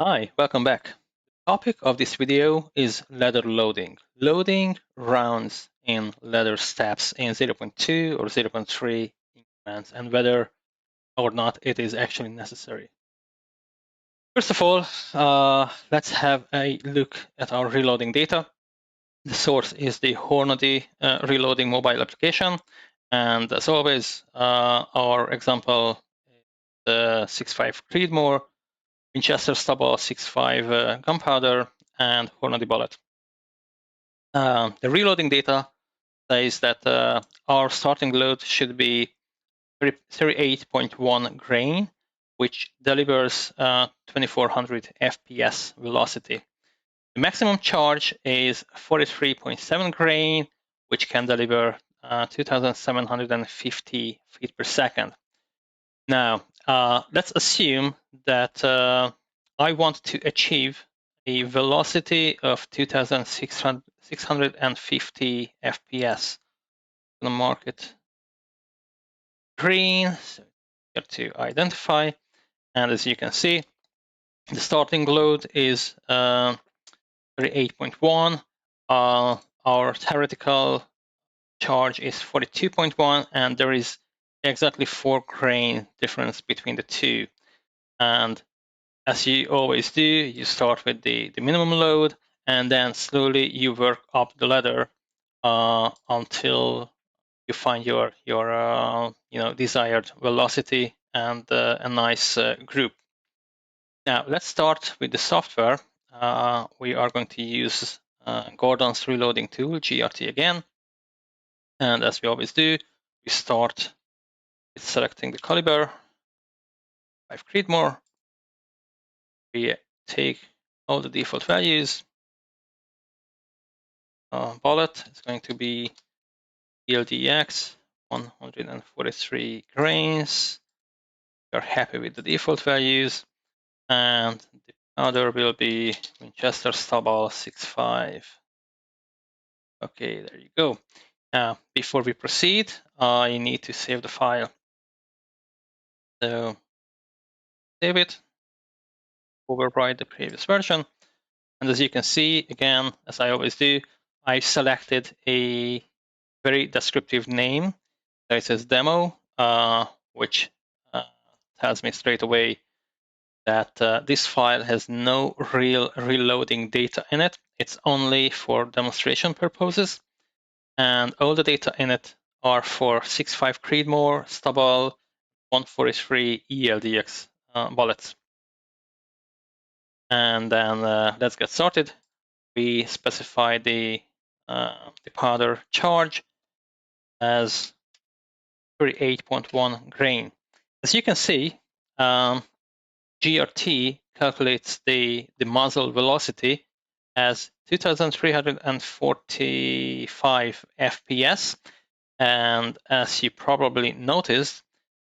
Hi, welcome back. The topic of this video is ladder loading. Loading rounds in ladder steps in 0.2 or 0.3 increments and whether or not it is actually necessary. First of all, let's have a look at our reloading data. The source is the Hornady reloading mobile application. And as always, our example is the 6.5 Creedmoor, Winchester Stubble 6.5 gunpowder, and Hornady bullet. The reloading data says that our starting load should be 38.1 grain, which delivers 2400 FPS velocity. The maximum charge is 43.7 grain, which can deliver 2750 feet per second. Now, let's assume that I want to achieve a velocity of 2650 FPS. I'm going to mark it green, so here to identify. And as you can see, the starting load is 38.1. Our theoretical charge is 42.1, and there is exactly 4 grain difference between the two. And as you always do, you start with the minimum load, and then slowly you work up the ladder until you find your desired velocity and a nice group. Now let's start with the software. We are going to use Gordon's reloading tool, GRT again. And as we always do, we start with selecting the caliber, 5 Creedmoor. We take all the default values. Bullet is going to be ELDX, 143 grains. We are happy with the default values. And the other will be Winchester Stubble 6.5. Okay, there you go. Before we proceed, I need to save the file. So save it, overwrite the previous version. And as you can see, again, as I always do, I selected a very descriptive name. So it says demo, which tells me straight away that this file has no real reloading data in it. It's only for demonstration purposes. And all the data in it are for 6.5 Creedmoor, Stubble, 143 ELDX bullets. And then let's get started. We specify the powder charge as 38.1 grain. As you can see, GRT calculates the muzzle velocity as 2345 FPS. And as you probably noticed,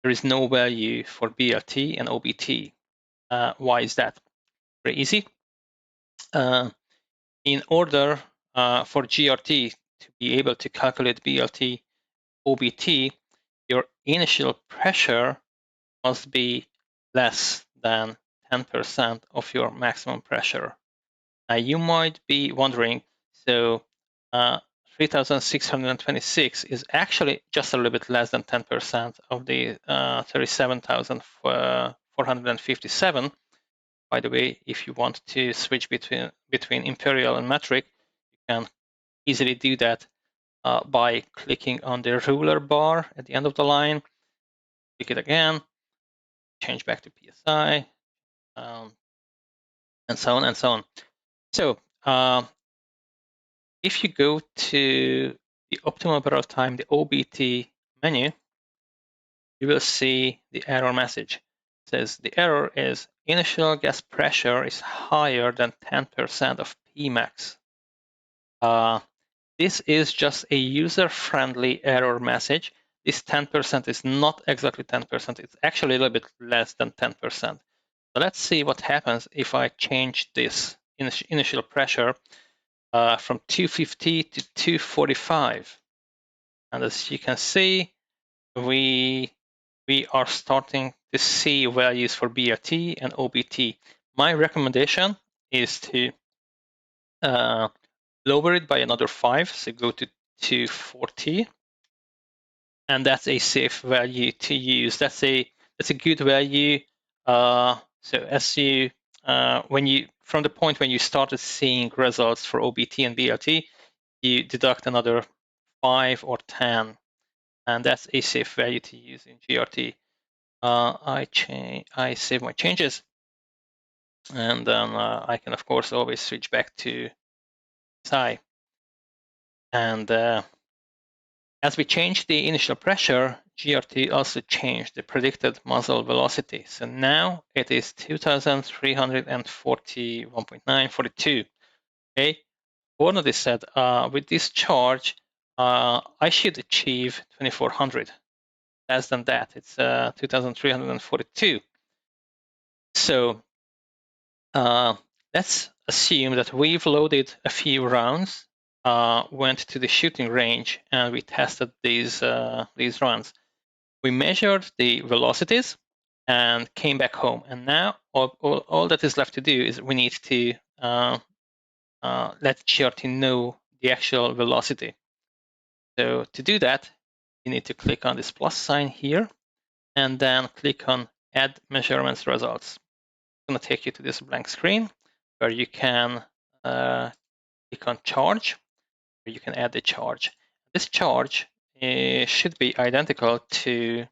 there is no value for BLT and OBT. Why is that? Very easy. In order for GRT to be able to calculate BLT, OBT, your initial pressure must be less than 10% of your maximum pressure. Now you might be wondering, so 3,626 is actually just a little bit less than 10% of the 37,457. By the way, if you want to switch between imperial and metric, you can easily do that by clicking on the ruler bar at the end of the line. Click it again, change back to PSI, and so on and so on. So if you go to the optimal barrel time, the OBT menu, you will see the error message. It says the error is initial gas pressure is higher than 10% of Pmax. This is just a user-friendly error message. This 10% is not exactly 10%. It's actually a little bit less than 10%. So let's see what happens if I change this initial pressure from 250 to 245. And as you can see, we are starting to see values for BRT and OBT. my recommendation is to lower it by another 5, so go to 240, and that's a safe value to use. That's a good value. So as you from the point when you started seeing results for OBT and BLT, you deduct another 5 or 10, and that's a safe value to use in GRT. I save my changes, and then I can of course always switch back to SI. And as we change the initial pressure, GRT also changed the predicted muzzle velocity. So now it is 2,341.942. Okay, Hornady said with this charge, I should achieve 2,400. Less than that, it's 2,342. So let's assume that we've loaded a few rounds, went to the shooting range, and we tested these runs. We measured the velocities and came back home. And now all that is left to do is we need to let GRT know the actual velocity. So to do that, you need to click on this plus sign here, and then click on Add Measurements Results. It's going to take you to this blank screen where you can click on Charge, where you can add the charge. This charge should be identical to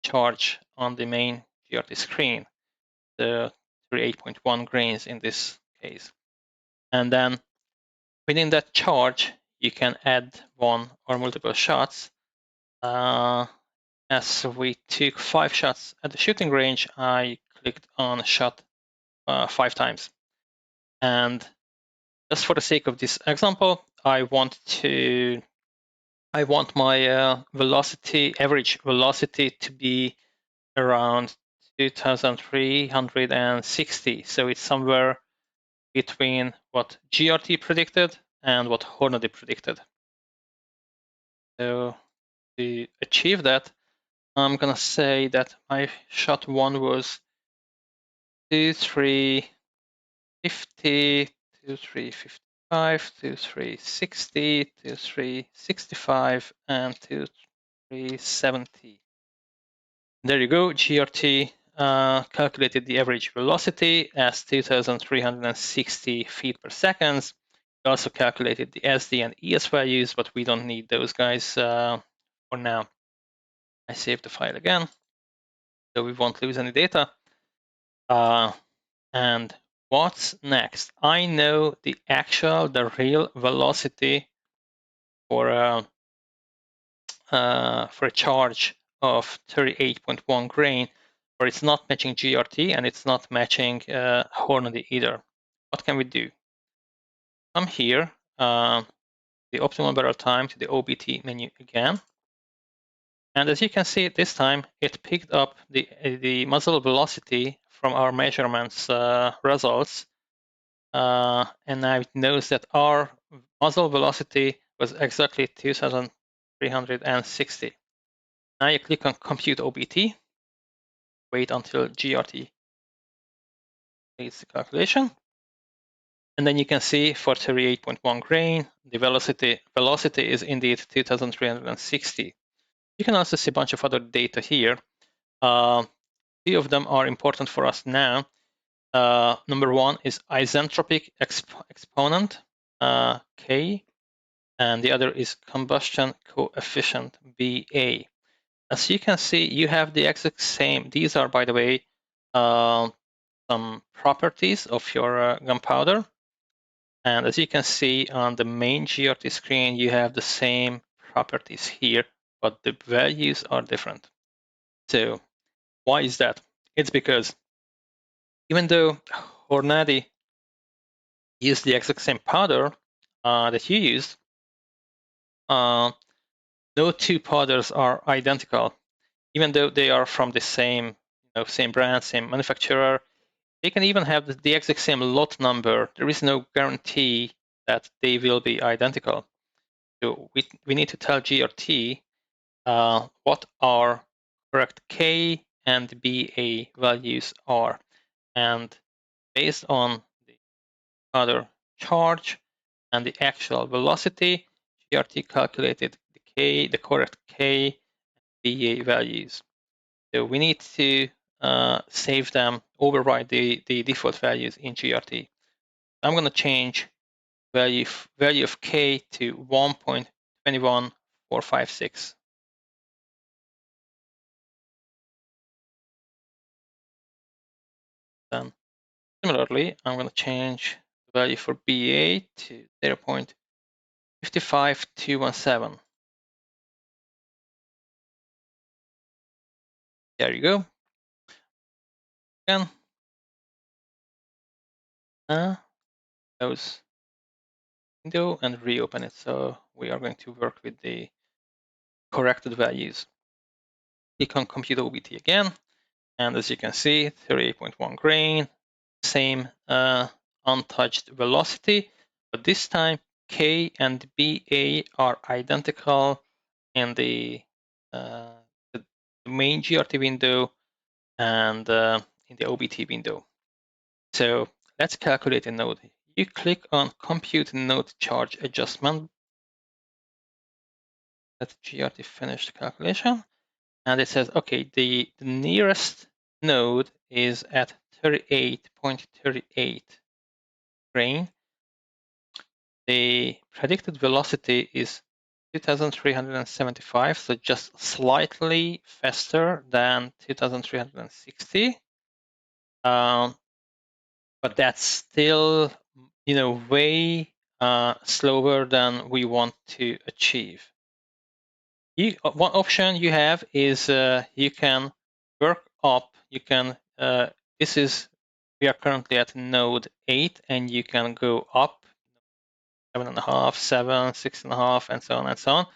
charge on the main GRT screen, the 38.1 grains in this case. And then within that charge, you can add one or multiple shots. As we took 5 shots at the shooting range, I clicked on shot 5 times. And just for the sake of this example, I want my velocity, average velocity, to be around 2,360. So it's somewhere between what GRT predicted and what Hornady predicted. So to achieve that, I'm gonna say that my shot 1 was 2,350, 2,355, 2,360, 2,365, and 2,370. There you go. GRT calculated the average velocity as 2,360 feet per second. We also calculated the SD and ES values, but we don't need those guys for now. I save the file again, so we won't lose any data. And what's next? I know the real velocity for a charge of 38.1 grain, where it's not matching GRT and it's not matching Hornady either. What can we do? Come here, the optimal barrel time, to the OBT menu again. And as you can see, this time it picked up the muzzle velocity from our measurements results. And now it knows that our muzzle velocity was exactly 2,360. Now you click on Compute OBT, wait until GRT completes the calculation, and then you can see for 38.1 grain, the velocity is indeed 2,360. You can also see a bunch of other data here. Three of them are important for us now. Number 1 is isentropic exponent, K, and the other is combustion coefficient, BA. As you can see, you have the exact same. These are, by the way, some properties of your gunpowder. And as you can see on the main GRT screen, you have the same properties here, but the values are different. So why is that? It's because even though Hornady used the exact same powder that you used, no two powders are identical. Even though they are from the same, same brand, same manufacturer, they can even have the exact same lot number. There is no guarantee that they will be identical. So we need to tell GRT what our correct K and BA values are. And based on the other charge and the actual velocity, GRT calculated the correct K BA values. So we need to save them, override the default values in GRT. I'm going to change value of K to 1.21456. Then similarly, I'm going to change the value for BA to 0.55217. There you go. Again, close window and reopen it. So we are going to work with the corrected values. Click on Compute OBT again. And as you can see, 38.1 grain, same untouched velocity, but this time K and BA are identical in the main GRT window and in the OBT window. So let's calculate a node. You click on Compute Node Charge Adjustment. Let GRT finish the calculation. And it says, okay, the nearest node is at 38.38 grain. The predicted velocity is 2,375, so just slightly faster than 2,360. But that's still, way slower than we want to achieve. One option you have is you can work up. You can. We are currently at node 8, and you can go up 7.5, 7, 6.5, and so on and so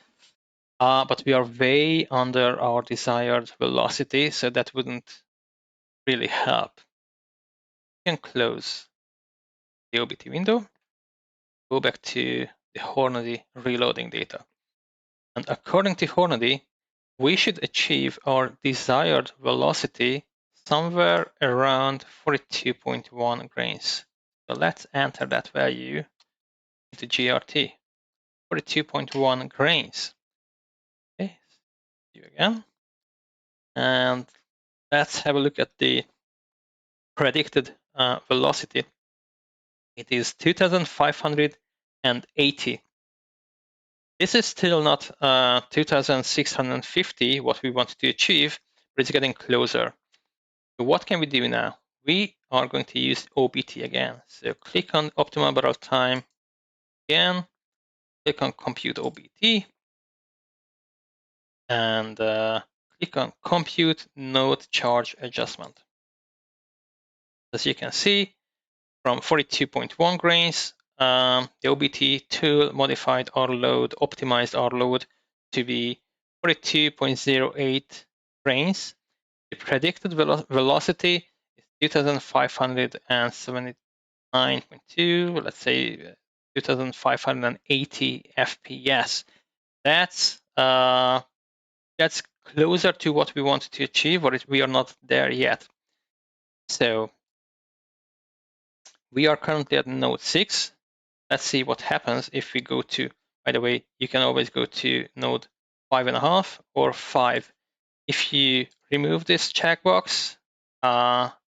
on. But we are way under our desired velocity, so that wouldn't really help. You can close the OBT window, go back to the Hornady reloading data. And according to Hornady, we should achieve our desired velocity somewhere around 42.1 grains. So let's enter that value into GRT, 42.1 grains. Okay, see you again. And let's have a look at the predicted velocity. It is 2,580. This is still not 2,650, what we want to achieve, but it's getting closer. So what can we do now? We are going to use OBT again. So click on optimal barrel time again, click on compute OBT, and click on compute node charge adjustment. As you can see, from 42.1 grains, the OBT tool modified our load, optimized our load to be 42.08 grains. The predicted velocity is 2,579.2, let's say 2,580 FPS. That's closer to what we want to achieve, but we are not there yet. So we are currently at node 6. Let's see what happens if we go to, by the way, you can always go to node 5.5 or 5. If you remove this checkbox,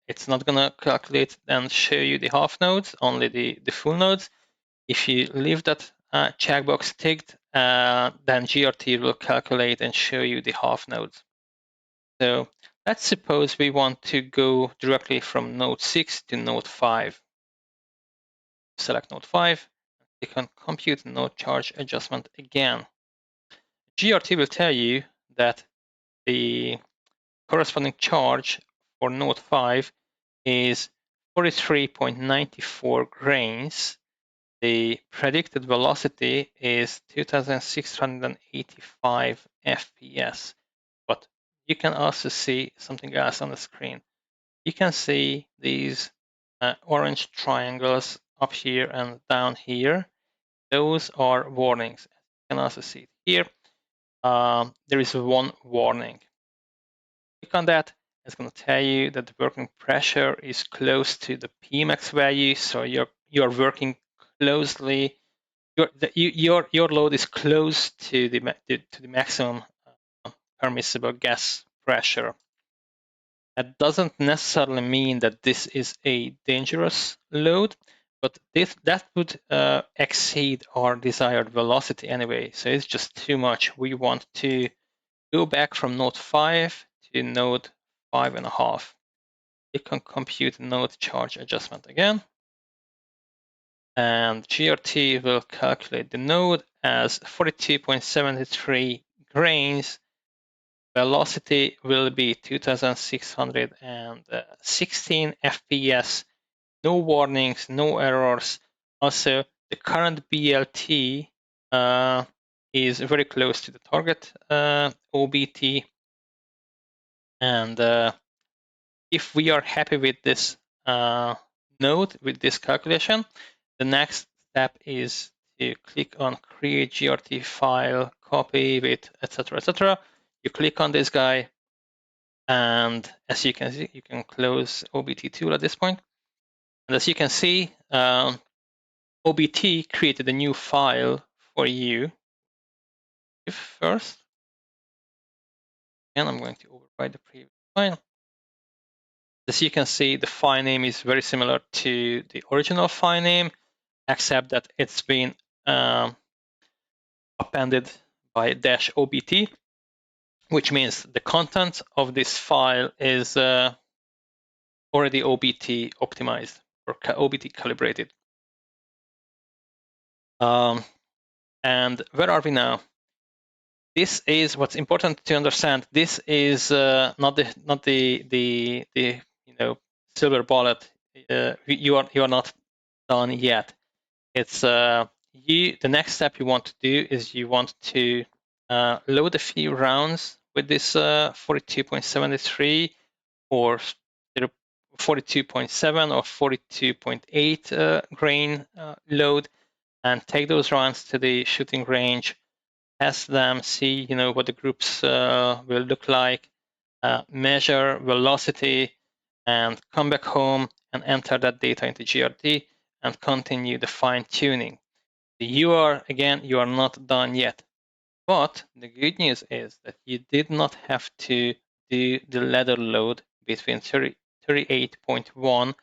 it's not going to calculate and show you the half nodes, only the full nodes. If you leave that checkbox ticked, then GRT will calculate and show you the half nodes. So let's suppose we want to go directly from node 6 to node 5. Select node 5, click on compute node charge adjustment again. GRT will tell you that the corresponding charge for node 5 is 43.94 grains. The predicted velocity is 2,685 FPS. But you can also see something else on the screen. You can see these orange triangles up here and down here. Those are warnings. You can also see it here. There is one warning. Click on that, It's going to tell you that the working pressure is close to the Pmax value, so you're working closely. Your load is close to the maximum permissible gas pressure. That doesn't necessarily mean that this is a dangerous load, but that would exceed our desired velocity anyway. So it's just too much. We want to go back from node 5 to node 5.5. You can compute node charge adjustment again. And GRT will calculate the node as 42.73 grains. Velocity will be 2616 FPS. No warnings, no errors. Also, the current BLT is very close to the target OBT. And if we are happy with this node, with this calculation, the next step is to click on create GRT file, copy with, etc., etc. You click on this guy, and as you can see, you can close OBT tool at this point. And as you can see, OBT created a new file for you. If first, and I'm going to override the previous file. As you can see, the file name is very similar to the original file name, except that it's been appended by -obt, which means the content of this file is already OBT optimized or OBT calibrated. And where are we now? This is what's important to understand. This is not the silver bullet. You are not done yet. It's the next step you want to do is you want to load a few rounds with this 42.73 or 42.7 or 42.8 grain load, and take those rounds to the shooting range, test them, see what the groups will look like, measure velocity, and come back home and enter that data into GRT and continue the fine tuning. You are not done yet. But the good news is that you did not have to do the ladder load between 38.1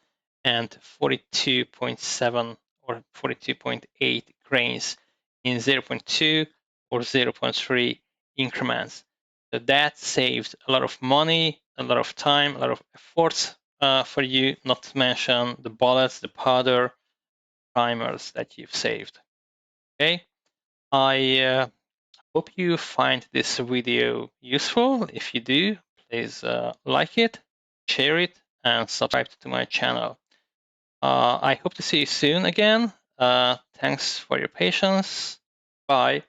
and 42.7 or 42.8 grains in 0.2 or 0.3 increments. So that saves a lot of money, a lot of time, a lot of efforts for you, not to mention the bullets, the powder, primers that you've saved. Okay, I hope you find this video useful. If you do, please like it, share it, and subscribe to my channel. I hope to see you soon again. Thanks for your patience. Bye.